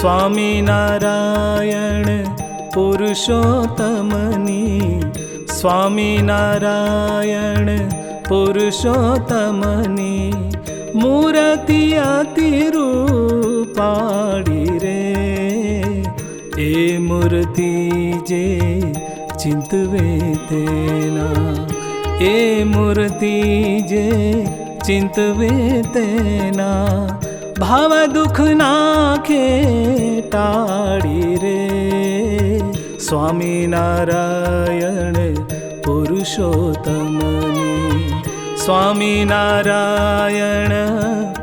સ્વામિનારાયણ પુરુષોત્તમની, સ્વામિનારાયણ પુરુષોત્તમની મૂર્તિ અતિ રૂપાળી રે. એ મૂર્તિ જે ચિંતવે તેના, એ મૂર્તિ જે ચિંતવે તેના ભાવ દુઃખ નાખે ટાળી રે. સ્વામિનારાયણ પુરુષોત્તમની, સ્વામિનારાયણ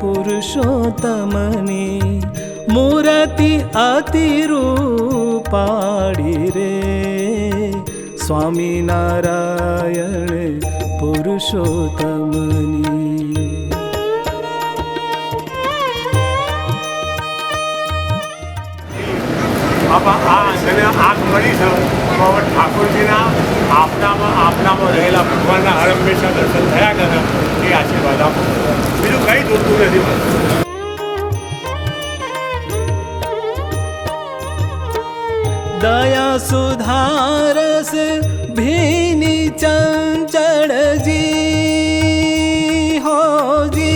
પુરુષોત્તમની મૂર્તિ અતિ રૂપાળી રે. સ્વામિનારાયણ પુરુષોત્તમની. આંખ મળી છે તો ઠાકોરજીના આપનામાં રહેલા ભગવાનના હરહંમેશા દર્શન થયા કરે એ આશીર્વાદ આપો. બીજું કંઈ જોતું નથી. દયા સુધારસ ભીની ચંચળજી હોજી,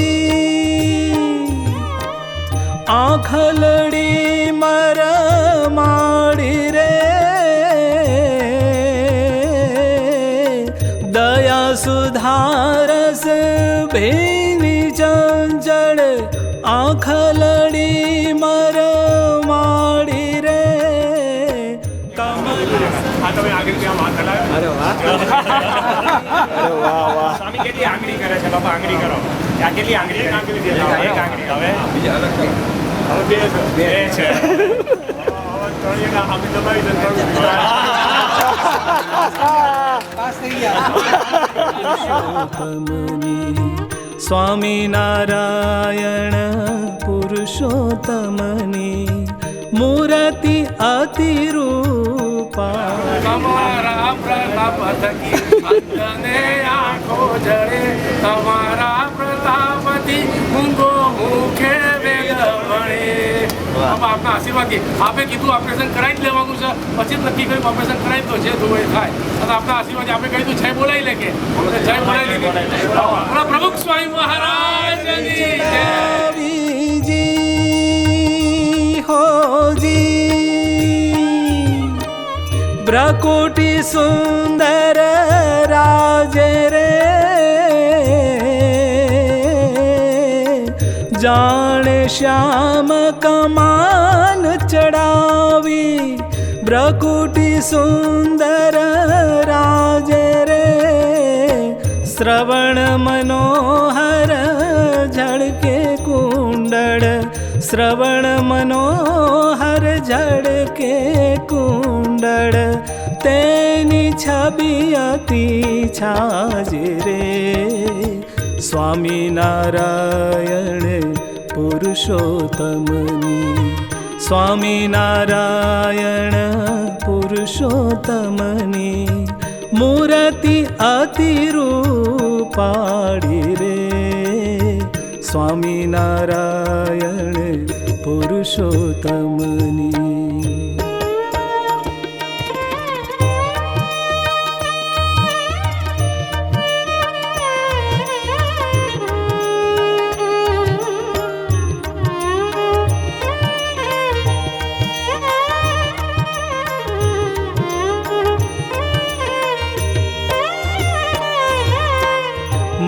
આંખલડી મર માડી રે. દયા સુધારસ ભીની ચંચળ આંખલડી મર માડી રે. તમે આગળ ક્યાં વાત કરાયો? અરે વાહ, અરે વાહ વાહ. સ્વામી કેટલી આંગળી કરે છે બાપા? આંગળી કરો. ત્યાં કેટલી આંગળી? એક આંગળી દે. એક આંગળી. હવે બીજા અલગ કરો. હવે બે છે. સ્વામિનારાયણ પુરુષોત્તમની મૂર્તિ અતિ રૂપા. તમારા પ્રતાપ થકી અંતને આંખો જડે, તમારા પ્રતાપથી મૂંગો મુખે વેદ ભણે. આપના આશીર્વાદથી આપે કીધું ઓપરેશન કરાવી જ લેવાનું છે, પછી જ નક્કી કર્યું ઓપરેશન કરાવી તો જે થયું એ થાય. અને આપના આશીર્વાદ આપણે કહી જય બોલાવી લે કે જય બોલાવી લીધી. પ્રમુખ સ્વામી મહારાજની જય. પ્રકૃતિ સુંદર રાજે રે, જાણે શ્યામ કમાન ચડાવી. પ્રકૃતિ સુંદર રાજે રે, શ્રવણ મનોહર ઝળકે કુંડળ, શ્રવણ મનોહર ઝળકે કુંડળ તેની છબી અતિ છાજે રે. સ્વામિનારાયણ પુરુષોત્તમની, સ્વામિનારાયણ પુરુષોત્તમની મૂર્તિ અતિ રૂપાળી રે. સ્વામિનારાયણ પુરુષોત્તમની.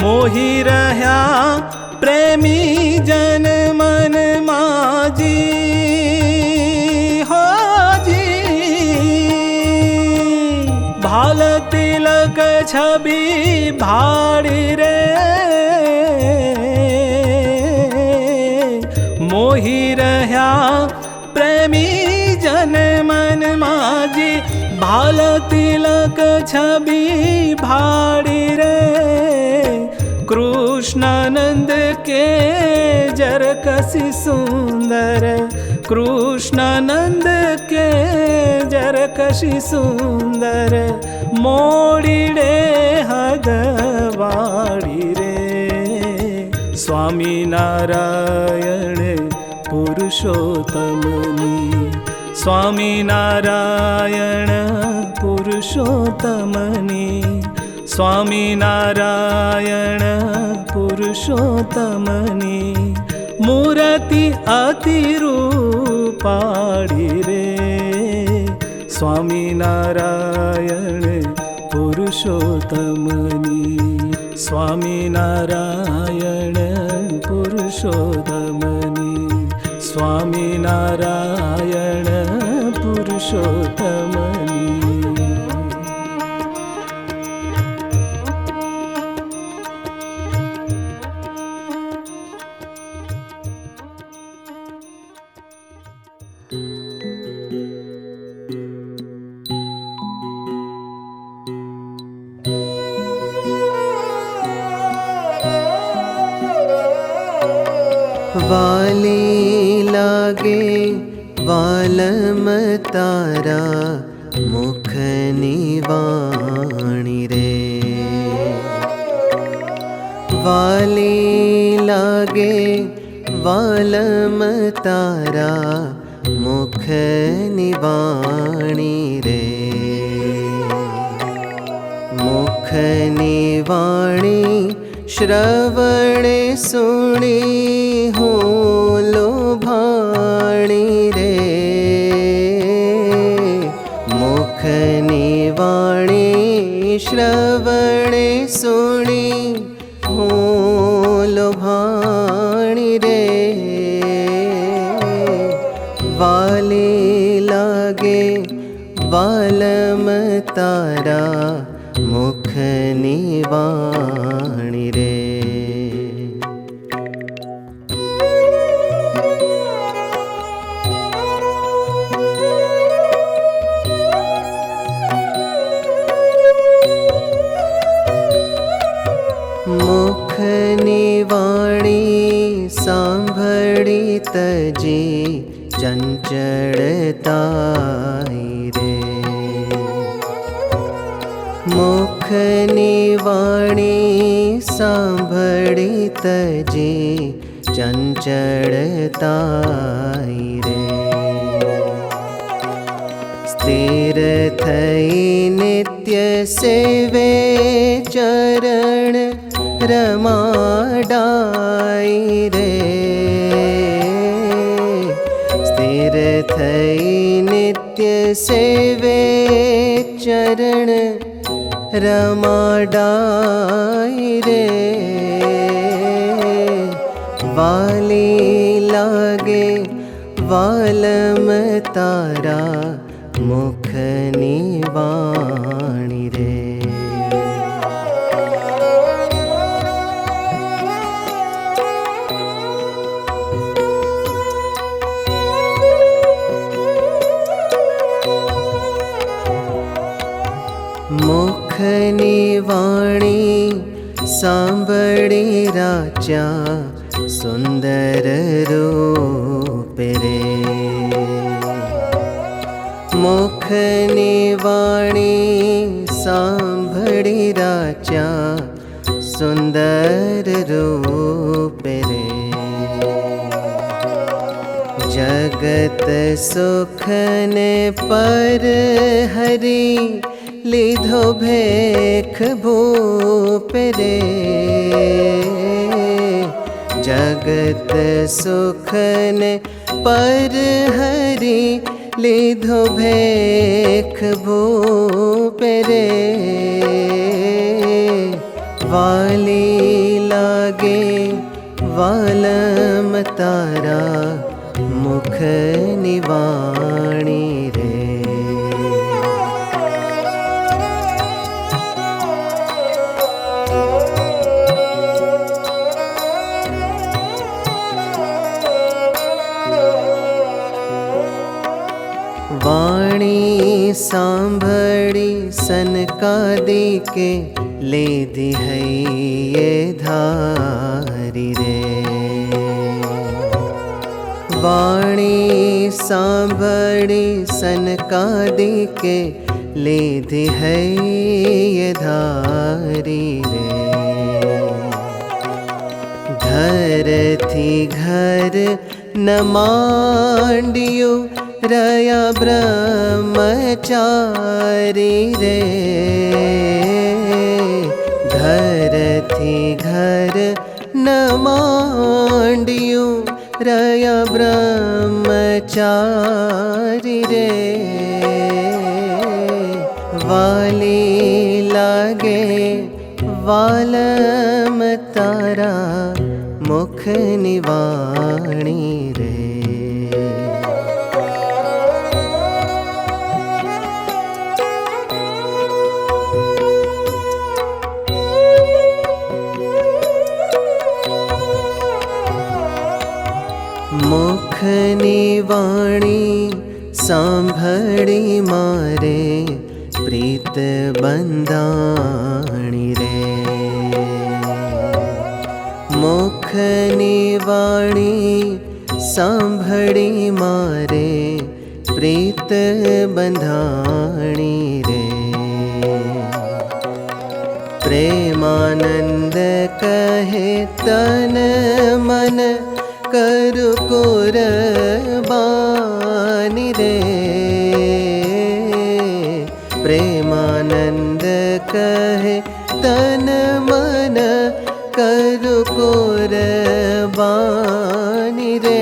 મોહી રહ્યા પ્રેમી જન મન માજી હોજી, ભાલ તિલક છબી ભાડી રે. મોહી રહ્યા પ્રેમી જન મન માજી, ભાલ તિલક છબી ભાડી રે. કૃષ્ણાનંદ કે જર કસી સુંદર, કૃષ્ણાનંદ કે જર કશી સુંદર મોડીડે હદવાડી રે. સ્વામિનારાયણ પુરુષ પુરુષોત્તમની સ્વામિનારાયણ પુરુષોત્તમની સ્વામિનારાયણ પુરુષોત્તમની મૂર્તિ અતિરૂપાળી રે સ્વામિનારાયણ પુરુષોત્તમની સ્વામિનારાયણ પુરુષોત્તમની સ્વામિનારાયણ પુરુષોત્તમની વાલી લાગે વાલમ તારા મુખની વાણી રે વાલી લાગે વાલમ તારા મુખની વાણી રે મુખની વાણી શ્રવણે સુણી હું લોભાણી રે મુખની વાણી શ્રવણે સુણી હું લોભાણી રે વાલી લાગે વાલમ તારા મુખની વાણી રે મુખની વાણી સાંભળી તજી ચંચળતાઈ રે મુખની વાણી સાંભળી તજી ચંચળતાઈ રે સ્થિર થઈ નિત્ય સેવે ચરણ રમાડાઈ રે સ્થિર થઈ નિત્ય સેવે ચરણ રમાડાઈ રે વાલી લાગે વાલમ તારા મુખની વાણી રે મુખની વાણી સાંભળી રાજા સુંદર રૂપ રે મુખની વાણી સાંભળી રાજા સુંદર રૂપ રે જગત સુખને પર હરી લીધો ભેખ ભૂપ રે જગત સુખને પર હરી લીધો ભેખ ભૂપ રે વાલી લાગે વાલમ તારા મુખની વાણી રે વાણી સાંભળી સનકાદિકે લીધી હૈયે ધારી રે વાણી સાંભળી સનકાદિકે લીધી હૈયે ધારી રે ઘરથી ઘર न मांडियो रया ब्रह्मचारी रे घर थी घर न मांडियो रया ब्रह्मचारी रे वाली लागे वालम तारा मुख निवाणी रे मुख निवाणी सांभળી मारे प्रीत बंधाणी रे मुख निवाणी सांभળી मारे प्रीत बंधाणी रे प्रेमानंद कहे तन मन करु कुर्बानी रे प्रेमानंद कहे तन मन करु कुर्बानी रे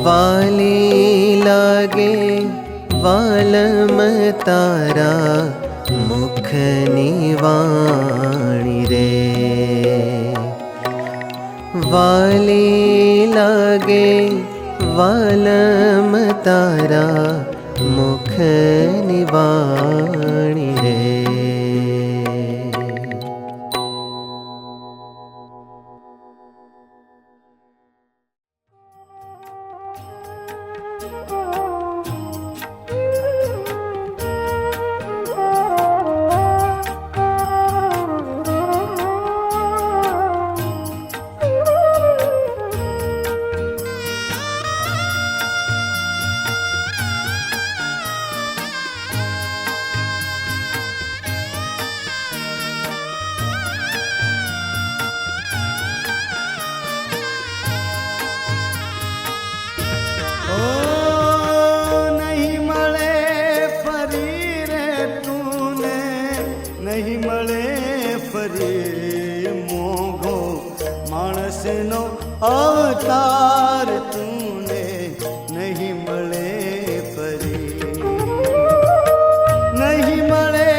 वाली लागे वालम तारा मुख निवाणी रे वाली लागे वालम तारा मुख निवाणी रे अवतार तूने नहीं मले परी नहीं मले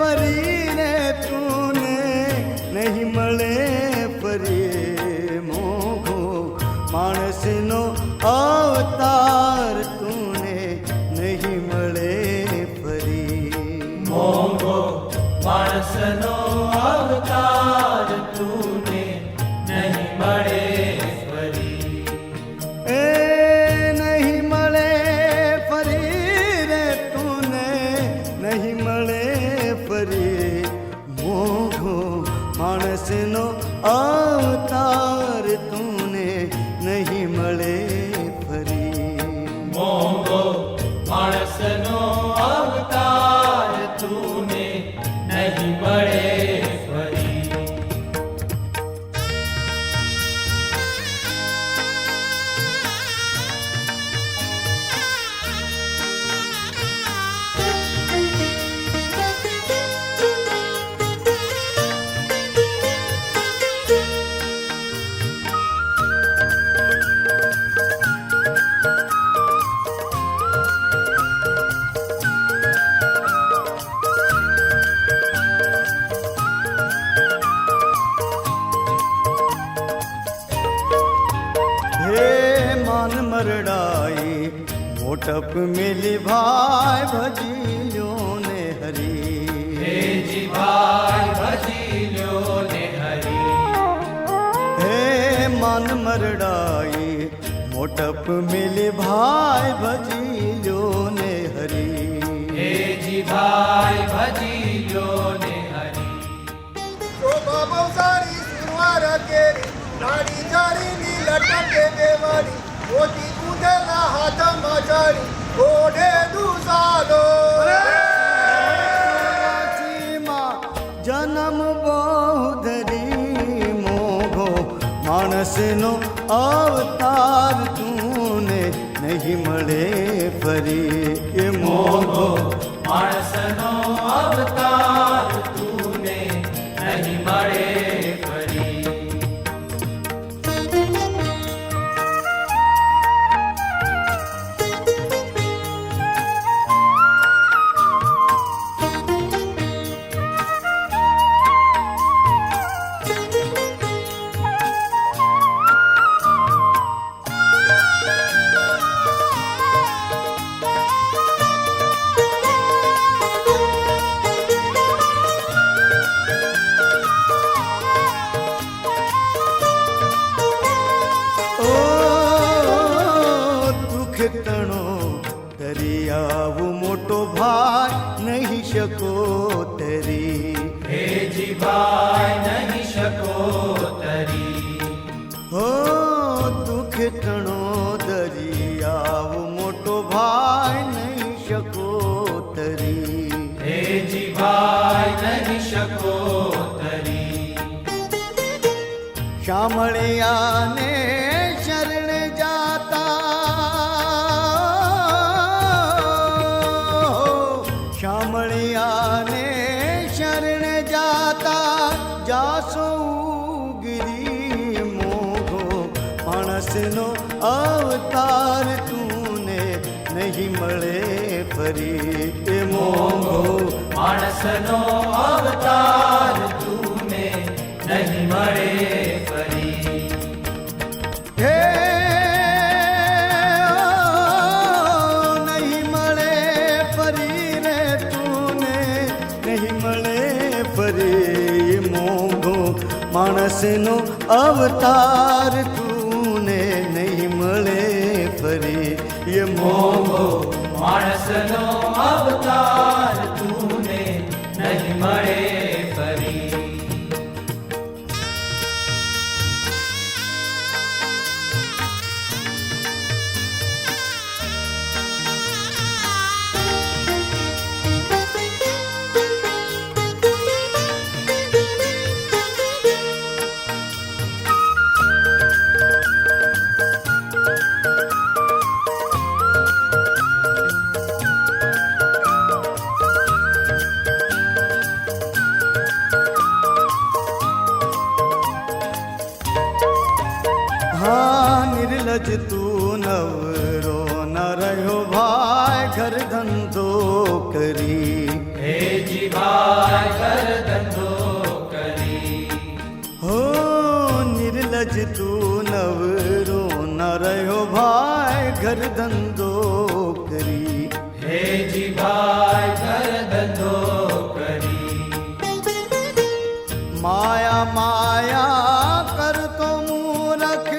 परी रे तूने नहीं मले परी मोगो मानस नो अवतार तूने नहीं मले परी मोगो मानस नो अवतार तूने नहीं मले नो अवतार तूने नहीं मले फरी मोगो मानस नो अवतार तूने नहीं मले फरी मरड़ाई मोटप मिली भाई भजीलो ने हरी हे जी भाई भजीलो ने हरी हे मन मरड़ाई मोटप मिली भाई भजीलो ने हरी हे जी भाई भजीलो ने हरी शोभा बहुसारी सुरवार केरी नाड़ी जारी नी लटके देवारी मोती कूदेला हाथ मचारी ओढ़े दूसालो जन्म बहुधरी मोगो मानस માણસનો અવતાર તુને નહીં મળે ફરી એ મોંઘો માણસનો અવતાર તુને નહીં મળે ફરી. તણો દરિયાવ મોટો ભાઈ નહીં શકો તરી હે જીભાઈ નહીં શકો તરી. હો દુઃખ તણો દરિયાવ મોટો ભાઈ નહીં શકો તરી હે જીભાઈ નહીં શકો તરી. શામળિયાને શરણ જાતા શામળિયાને શરણ જાતા જાસો ગિરી મોઘો માણસનો અવતાર તુને નહીં મળે ફરી એ મોઘો માણસનો અવતાર તુને નહીં મળે ફરી. હે નહીં મળે ફરી રે તુને નહીં મળે ફરી મોંઘો માણસનો અવતાર તુને નહીં મળે ફરી એ મોંઘો માણસનો અવતાર તુને નહીં મળે ફરી. હા નિર્લજ તું નવરો ન રહ્યો ભાઈ ઘર ધંધો કરી હે જીભાઈ ઘર ધંધો કરી. હો નિર્લજ તું નવરો ન રહ્યો ભાઈ ઘર ધંધો કરી હે જીભાઈ ઘર ધંધો કરી. માયા માયા કરતો મૂરખ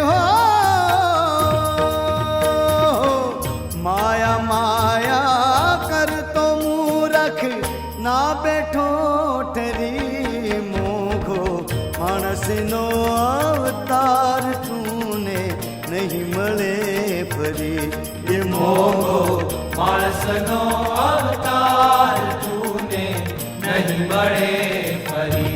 હો માયા માયા કરતો મૂરખ ના બેઠો ઠરી મોઘો માણસનો અવતાર તુને નહીં મળે ફરી એ મોઘો માણસનો અવતાર તુને નહીં મળે ફરી.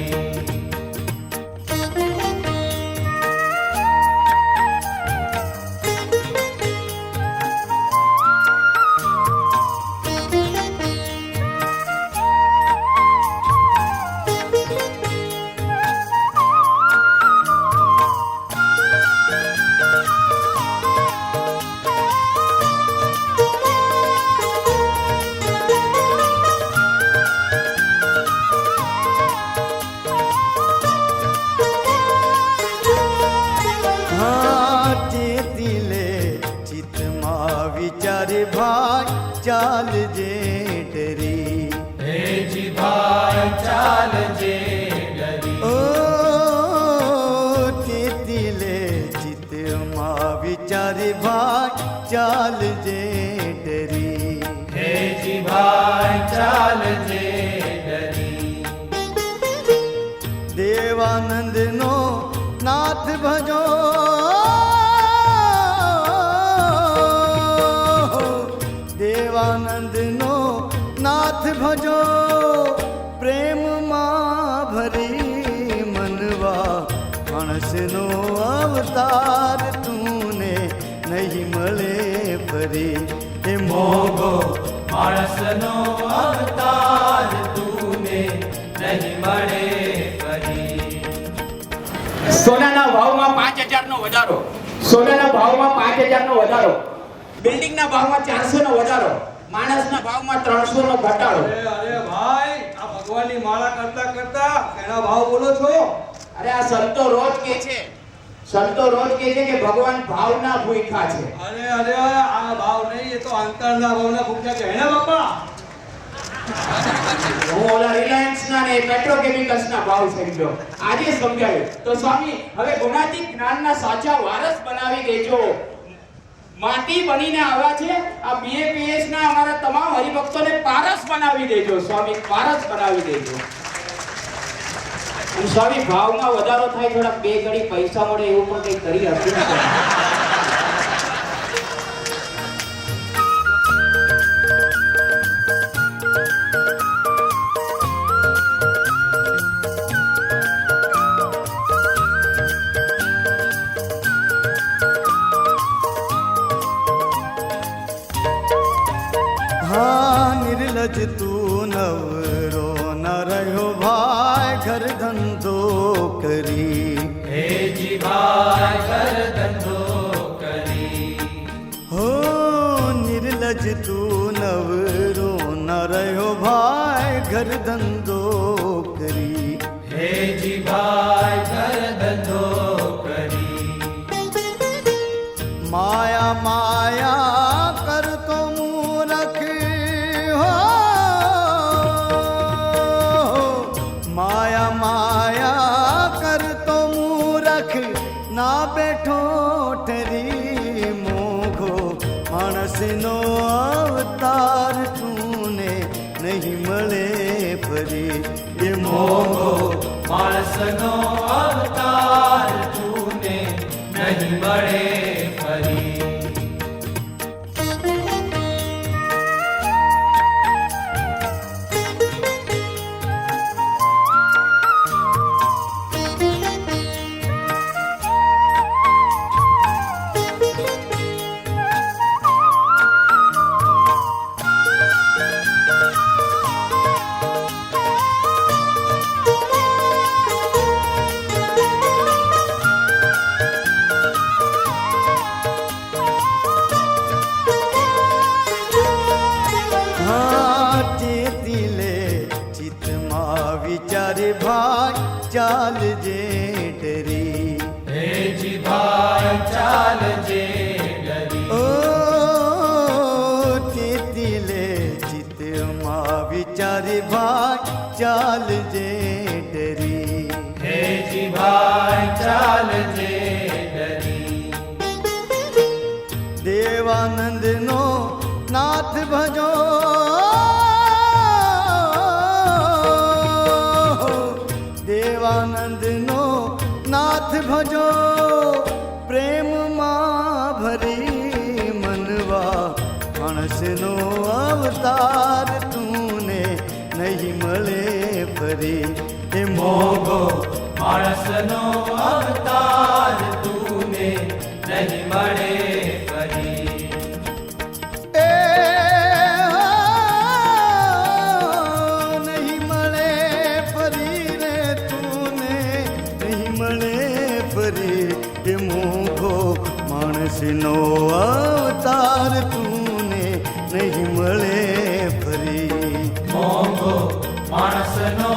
વિચારે ભાઈ ચાલજે ડરી હે જીભાઈ ચાલજે ડરી. ઓ તે દિલે ચિત્તમાં વિચારે ભાઈ ચાલજે ડરી હે જીભાઈ ચાલજે ડરી. દેવાનંદનો નાથ ભજો દેવાનંદનો નાથ ભજો પ્રેમમાં ભરી મનવા માણસનો ફરી એ મોગો માણસનો અવતાર તુને નહીં મળે ફરી. સોનાના ભાવમાં 5000 નો વધારો, સોનાના ભાવમાં 5000 નો વધારો, બિલ્ડિંગના ભાવમાં 400 નો વધારો, માણસના ભાવમાં 300 નો ઘટાડો. અરે ભાઈ, આ ભગવાનની માળા કરતા કરતા એના ભાવ બોલો છો? અરે આ સંતો રોજ કહે છે, સંતો રોજ કહે છે કે ભગવાન ભાવના ભૂખ્યા છે. અરે આ ભાવ નહીં, એ તો અંતરના ભાવના ભૂખ્યા છે હે ને બાપા? હું ઓલા રિલાયન્સના ને પેટ્રોકેમિકલ્સના ભાવ સમજ્યો, આજે સમજાયું. તો સ્વામી હવે ગુણાતીત જ્ઞાનના સાચા વારસ બનાવી દેજો. માટી બનીને આવ્યા છે આ BAPS ના અમારા તમામ હરિભક્તોને પારસ બનાવી દેજો સ્વામી, પારસ બનાવી દેજો. અને સ્વામી ભાવમાં વધારો થાય, થોડા બે ઘડી પૈસા મળે એવું પણ કંઈક કરી આપજો. हाँ निर्लज तू नवरो न रहो भाई घर धंधो करी હે જીભાઈ ઘર ધંધો કરી. हो निर्लज तू नवरो न रहो भाई घर धंधो करी હે જીભાઈ ઘર ધંધો કરી. माया माया कर तो मूरख हो माया माया कर तो मूरख ना બેઠો ઠરી મોઘો માણસનો અવતાર તુને નહીં મળે ફરી એ મોગો માણસનો અવતાર તુને નહીં મળે ફરી. વિચારે ભાઈ ચાલજે ડરી હે જીભાઈ ચાલજે ડરી. ઓ તે દિલે ચિત્તમાં વિચારે ભાઈ ચાલજે ડરી હે જીભાઈ ચાલજે ડરી. દેવાનંદનો નાથ ભજો દેવાનંદનો નાથ ભજો પ્રેમમાં ભરી મનવા માણસનો અવતાર તુને નહીં મળે ફરી એ મોગો માણસનો અવતાર તુને નહીં મળે ફરી. નહીં મળે ફરી રે તુને નહીં મળે ફરી એ મોઘો માણસનો અવતાર તુને નહીં મળે ફરી મોગો માણસનો